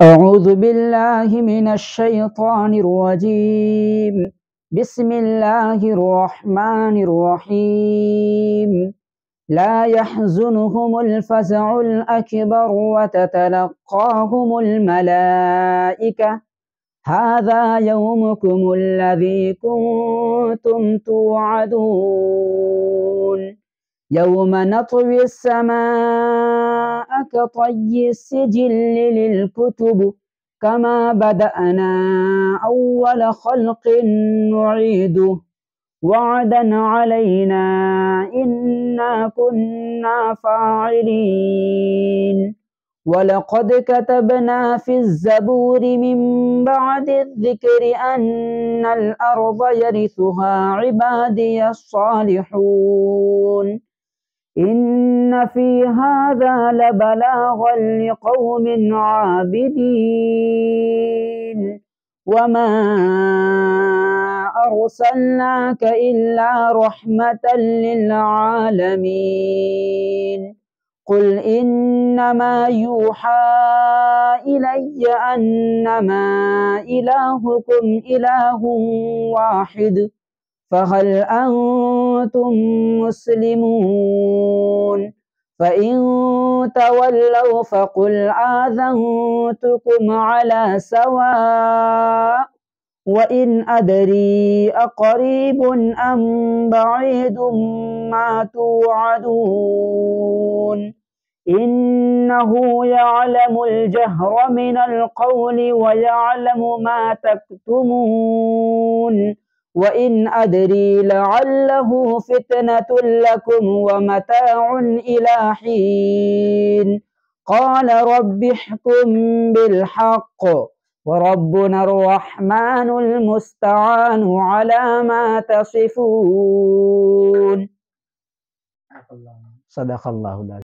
أعوذ بالله من الشيطان الرجيم. بسم الله الرحمن الرحيم. لا يحزنهم الفزع الأكبر وتتلقاهم الملائكة هذا يومكم الذي كنتم توعدون يوم نطوي السماء كطي السجل للكتب كما بدأنا أول خلق نعيده وعدا علينا إنا كنا فاعلين ولقد كتبنا في الزبور من بعد الذكر أن الأرض يرثها عبادي الصالحون إن في هذا لبلاغا لقوم عابدين وما أرسلناك إلا رحمة للعالمين قل إنما يوحى إلي أنما إلهكم إله واحد فهل أنتم مسلمون فإن تولوا فقل آذنتكم على سواء وإن أدري أقريب أم بعيد ما توعدون إنه يعلم الجهر من القول ويعلم ما تكتمون وإن أدري لعله فتنة لكم ومتاع إلى حين قال رب احكم بالحق وربنا الرحمن المستعان على ما تصفون. صدق الله العظيم.